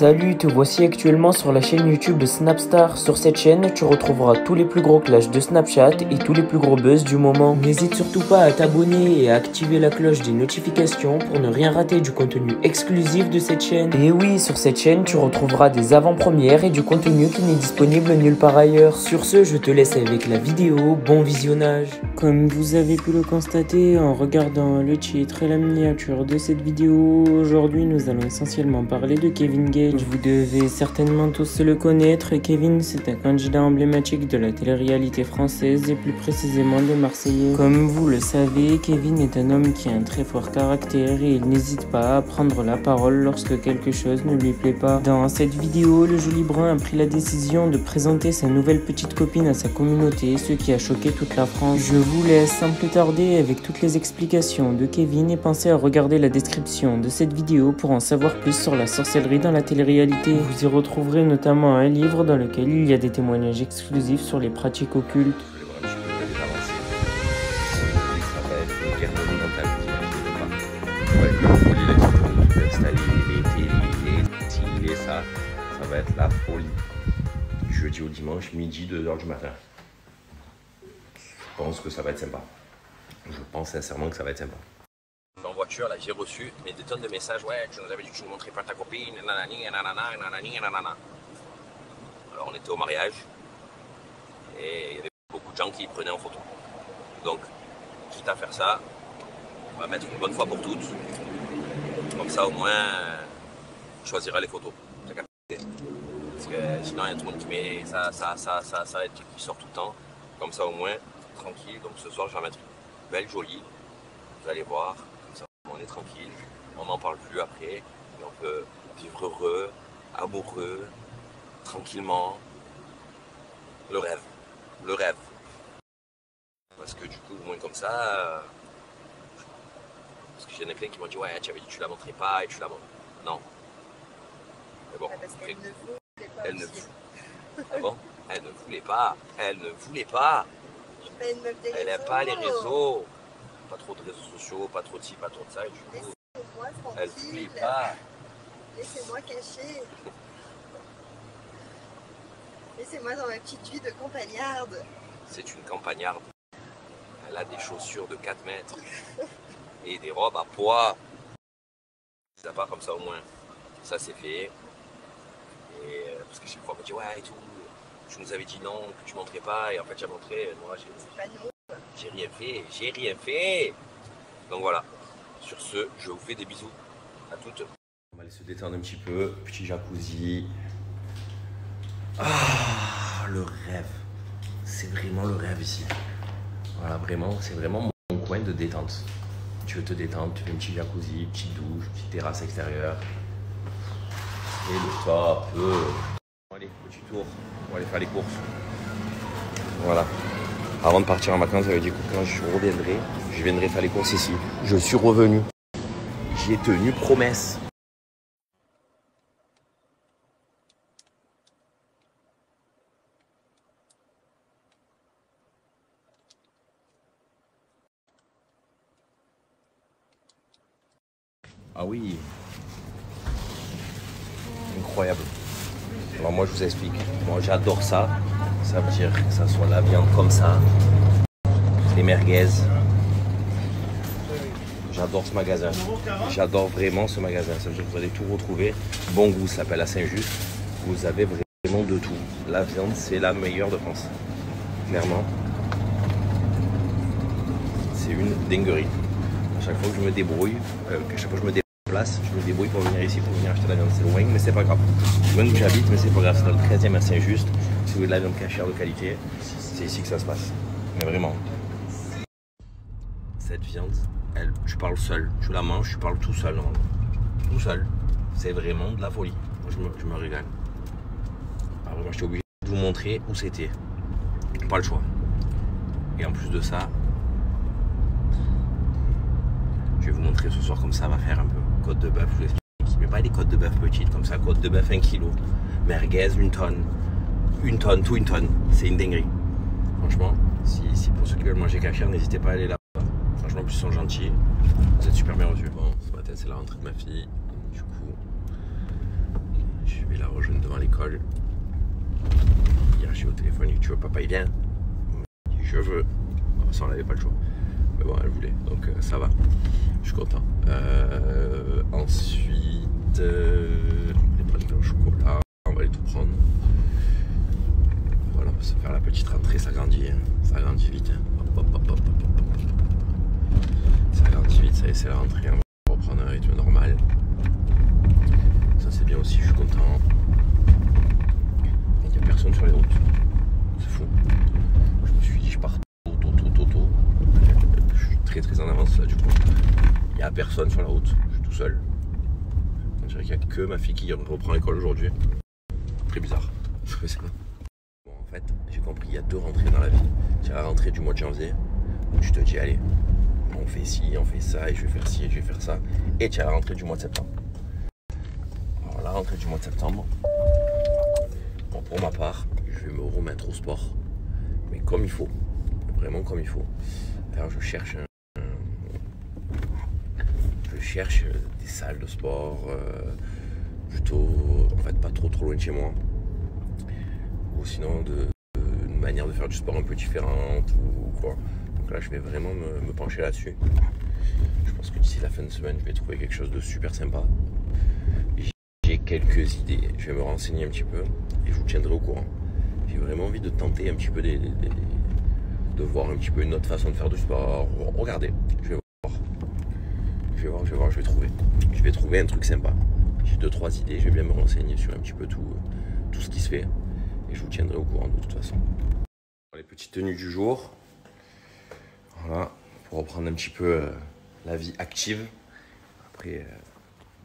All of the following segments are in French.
Salut, te voici actuellement sur la chaîne YouTube de Snapstar. Sur cette chaîne, tu retrouveras tous les plus gros clashs de Snapchat et tous les plus gros buzz du moment. N'hésite surtout pas à t'abonner et à activer la cloche des notifications pour ne rien rater du contenu exclusif de cette chaîne. Et oui, sur cette chaîne, tu retrouveras des avant-premières et du contenu qui n'est disponible nulle part ailleurs. Sur ce, je te laisse avec la vidéo. Bon visionnage. Comme vous avez pu le constater en regardant le titre et la miniature de cette vidéo, aujourd'hui nous allons essentiellement parler de Kevin Gage. Vous devez certainement tous le connaître. Kevin, c'est un candidat emblématique de la télé-réalité française et plus précisément des Marseillais. Comme vous le savez, Kevin est un homme qui a un très fort caractère et il n'hésite pas à prendre la parole lorsque quelque chose ne lui plaît pas. Dans cette vidéo, le joli brun a pris la décision de présenter sa nouvelle petite copine à sa communauté, ce qui a choqué toute la France. Je vous laisse sans plus tarder avec toutes les explications de Kevin et pensez à regarder la description de cette vidéo pour en savoir plus sur la sorcellerie dans la télé-réalité. Vous y retrouverez notamment un livre dans lequel il y a des témoignages exclusifs sur les pratiques occultes. Ça va être la folie. Du jeudi au dimanche, midi, 2h du matin. Je pense que ça va être sympa. Je pense sincèrement que ça va être sympa. En voiture, là, j'ai reçu des tonnes de messages. Ouais, tu nous avais dit que tu ne montrais pas ta copine, nanani, nanana, nanani, nanana. Alors, on était au mariage et il y avait beaucoup de gens qui prenaient en photo. Donc, quitte à faire ça, on va mettre une bonne fois pour toutes. Comme ça, au moins, on choisira les photos. Parce que sinon, il y a tout le monde qui met ça va être qui sort tout le temps. Comme ça, au moins, tranquille. Donc, ce soir, je vais en mettre une belle, jolie. Vous allez voir. On est tranquille, on n'en parle plus après, et on peut vivre heureux, amoureux, tranquillement. Le rêve. Parce que du coup, au moins comme ça, parce que j'ai des clients qui m'ont dit ouais, tu avais dit que tu la montrais pas et tu la montres. Non. Mais bon, parce qu'elle ne voulait pas. Elle ne voulait pas. Ah bon? Elle ne voulait pas. Elle ne voulait pas. Elle n'aime pas les réseaux. Pas trop de réseaux sociaux, pas trop de ci, pas trop de ça, et du coup, elle ne voulait pas. Laissez-moi cacher. Laissez-moi dans ma petite vie de campagnarde. C'est une campagnarde. Elle a des chaussures de 4 mètres et des robes à poids. Ça part comme ça au moins. Ça c'est fait. Et parce que chaque fois on me dit ouais et tout, tu nous avais dit non, que tu montrais pas, et en fait j'ai montré, moi j'ai rien fait. Donc voilà, sur ce, je vous fais des bisous à toutes. On va aller se détendre un petit peu, petit jacuzzi. Ah, le rêve. C'est vraiment le rêve ici. Voilà, vraiment, c'est vraiment mon coin de détente. Tu veux te détendre, tu fais un petit jacuzzi, petite douche, petite terrasse extérieure. Et le top. Allez, petit tour, on va aller faire les courses. Voilà. Avant de partir en vacances, ça veut dire que quand je reviendrai, je viendrai faire les courses ici. Je suis revenu. J'ai tenu promesse. Ah oui. Incroyable. Alors moi je vous explique. Moi j'adore ça. Ça veut dire que ça soit la viande comme ça. Les merguez. J'adore ce magasin. J'adore vraiment ce magasin. Ça veut dire que vous allez tout retrouver. Bon Goût s'appelle à Saint-Just. Vous avez vraiment de tout. La viande, c'est la meilleure de France. Clairement. C'est une dinguerie. À chaque fois que je me débrouille, à chaque fois que je me déplace, je me débrouille pour venir ici, pour venir acheter la viande. C'est loin, mais c'est pas grave. C'est loin où j'habite, mais c'est pas grave. C'est dans le 13e à Saint-Just. Si vous voulez de la viande cachère de qualité, c'est ici que ça se passe. Mais vraiment. Cette viande, je parle seul. Je la mange, je parle tout seul. Non. Tout seul. C'est vraiment de la folie. Moi, je me régale. Alors, moi, j'étais obligé de vous montrer où c'était. Pas le choix. Et en plus de ça, je vais vous montrer ce soir comme ça va faire un peu. Côte de bœuf, je vous explique. Mais pas des côtes de bœuf petites comme ça. Côte de bœuf 1 kg. Merguez 1 tonne. 1 tonne, tout 1 tonne. C'est une dinguerie. Franchement, si pour ceux qui veulent manger cachère, n'hésitez pas à aller là. Franchement, en plus, ils sont gentils. Vous êtes super bien reçus. Bon, ce matin, c'est la rentrée de ma fille. Du coup, je vais la rejoindre devant l'école. Hier, je suis au téléphone, tu veux, papa il vient. Je veux. Ça, on n'avait pas le choix. Mais bon, elle voulait, donc ça va. Je suis content. Ensuite, les prendre au chocolat. On va aller tout prendre. Voilà, on va se faire la petite rentrée, ça grandit. Hein. Ça grandit vite. Hein. Hop, hop, hop, hop, hop, hop. Ça grandit vite, ça y est, c'est la rentrée. On va reprendre un rythme normal. Ça, c'est bien aussi, je suis content. Il n'y a personne sur les routes. C'est fou. Je me suis dit, je pars tôt. Je suis très en avance là, du coup. Il n'y a personne sur la route. Je suis tout seul. On dirait qu'il n'y a que ma fille qui reprend l'école aujourd'hui. Très bizarre. Bon, en fait, j'ai compris, il y a 2 rentrées dans la vie. C'est la rentrée du mois de janvier, où tu te dis, allez, on fait ci, on fait ça, et je vais faire ci, et je vais faire ça. Et tu as la rentrée du mois de septembre. Alors, la rentrée du mois de septembre, bon, pour ma part, je vais me remettre au sport. Mais comme il faut. Vraiment comme il faut. Alors, je cherche des salles de sport plutôt, en fait, pas trop loin de chez moi. Ou sinon une manière de faire du sport un peu différente ou quoi. Donc là, je vais vraiment me pencher là-dessus. Je pense que d'ici la fin de semaine, je vais trouver quelque chose de super sympa. J'ai quelques idées. Je vais me renseigner un petit peu et je vous tiendrai au courant. J'ai vraiment envie de tenter un petit peu de voir un petit peu une autre façon de faire du sport. Regardez, je vais trouver. Je vais trouver un truc sympa. J'ai 2-3 idées, je vais bien me renseigner sur un petit peu tout ce qui se fait. Et je vous tiendrai au courant de toute façon. Les petites tenues du jour. Voilà, pour reprendre un petit peu la vie active. Après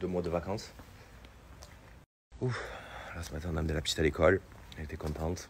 2 mois de vacances. Ouf, là ce matin on a amené la petite à l'école. Elle était contente.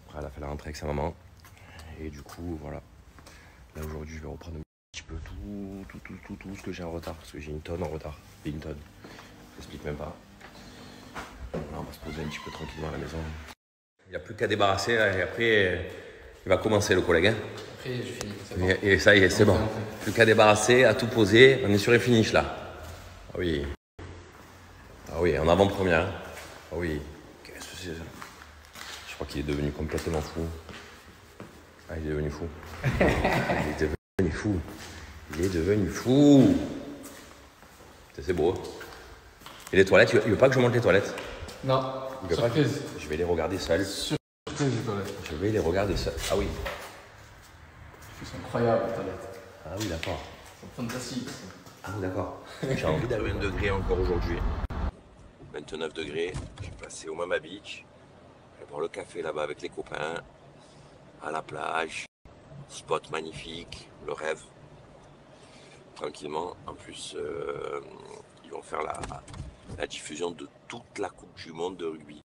Après elle a fait la rentrée avec sa maman. Et du coup voilà. Là aujourd'hui je vais reprendre un petit peu tout ce que j'ai en retard. Parce que j'ai une tonne en retard. Et une tonne. Je t'explique même pas. Là, on va se poser un petit peu tranquillement à la maison. Il n'y a plus qu'à débarrasser là, et après il va commencer le collègue. Hein. Après je finis. Bon. Et ça y est, c'est bon. Plus qu'à débarrasser, à tout poser. On est sur les finishes là. Ah oui. Ah oui, en avant-première. Ah oui. Qu'est-ce que c'est ça? Je crois qu'il est devenu complètement fou. Ah, il est devenu fou. Il est devenu fou. C'est beau. Et les toilettes, il veut pas que je monte les toilettes? Non, il veut surprise. Pas que... Je vais les regarder seul. Surprise les toilettes. Je vais les regarder seul. Ah oui. Ils sont incroyables les toilettes. Ah oui, d'accord. Ils sont fantastiques. Ah oui, d'accord. J'ai envie d'aller 20 degrés encore aujourd'hui. 29 degrés. Je vais passer au Mama Beach. Je vais boire le café là-bas avec les copains. À la plage. Spot magnifique. Le rêve. Tranquillement. En plus, ils vont faire la diffusion de toute la Coupe du Monde de rugby.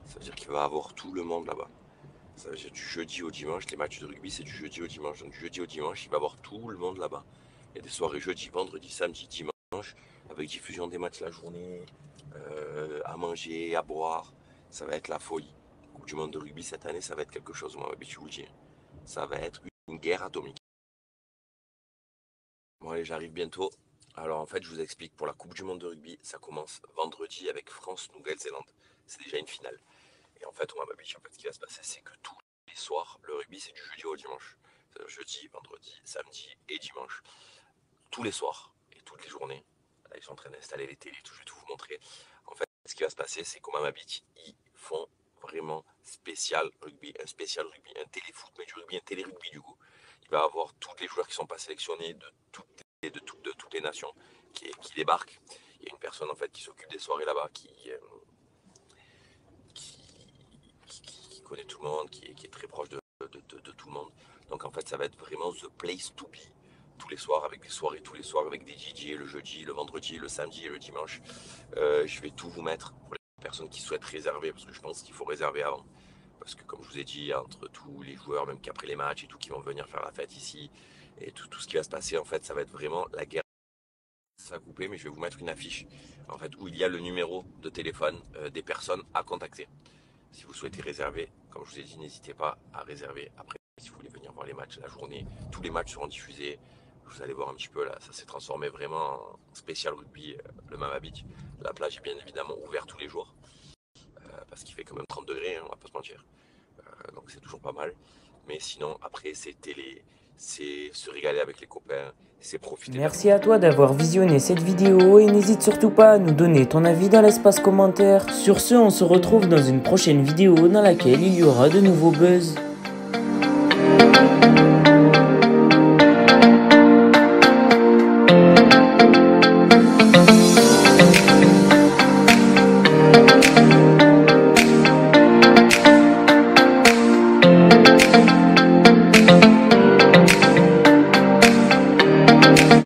Ça veut dire qu'il va y avoir tout le monde là-bas. Ça veut dire du jeudi au dimanche. Les matchs de rugby, c'est du jeudi au dimanche. Donc du jeudi au dimanche, il va y avoir tout le monde là-bas. Il y a des soirées jeudi, vendredi, samedi, dimanche, avec diffusion des matchs la journée, à manger, à boire. Ça va être la folie. La Coupe du Monde de rugby cette année, ça va être quelque chose, moi, je vous le dis. Ça va être une guerre atomique. Bon allez, j'arrive bientôt. Alors en fait, je vous explique, pour la Coupe du Monde de rugby, ça commence vendredi avec France-Nouvelle-Zélande. C'est déjà une finale. Et en fait, au Mama Beach, en fait, ce qui va se passer, c'est que tous les soirs, le rugby, c'est du jeudi au dimanche. C'est-à-dire jeudi, vendredi, samedi et dimanche. Tous les soirs et toutes les journées. Là, ils sont en train d'installer les télés, tout, je vais tout vous montrer. En fait, ce qui va se passer, c'est qu'au Mama Beach, ils font vraiment spécial rugby, un téléfoot, mais du rugby, un télé-rugby du coup. Il va y avoir tous les joueurs qui ne sont pas sélectionnés de toutes les nations qui débarquent. Il y a une personne en fait qui s'occupe des soirées là-bas, qui connaît tout le monde, qui est très proche de tout le monde. Donc en fait, ça va être vraiment the place to be tous les soirs, avec des soirées tous les soirs, avec des DJ le jeudi, le vendredi, le samedi et le dimanche. Je vais tout vous mettre pour les personnes qui souhaitent réserver, parce que je pense qu'il faut réserver avant. Parce que comme je vous ai dit, entre tous les joueurs, même qu'après les matchs et tout, qui vont venir faire la fête ici, et tout ce qui va se passer, en fait, ça va être vraiment la guerre. Ça va couper, mais je vais vous mettre une affiche, en fait, où il y a le numéro de téléphone des personnes à contacter. Si vous souhaitez réserver, comme je vous ai dit, n'hésitez pas à réserver. Après, si vous voulez venir voir les matchs la journée, tous les matchs seront diffusés. vous allez voir un petit peu là, ça s'est transformé vraiment en spécial rugby, le Mama Beach. La plage est bien évidemment ouverte tous les jours, parce qu'il fait quand même 30 degrés, hein, on va pas se mentir. Donc c'est toujours pas mal. Mais sinon, après, c'est se régaler avec les copains, c'est profiter. Merci à toi d'avoir visionné cette vidéo et n'hésite surtout pas à nous donner ton avis dans l'espace commentaire. Sur ce, on se retrouve dans une prochaine vidéo dans laquelle il y aura de nouveaux buzz.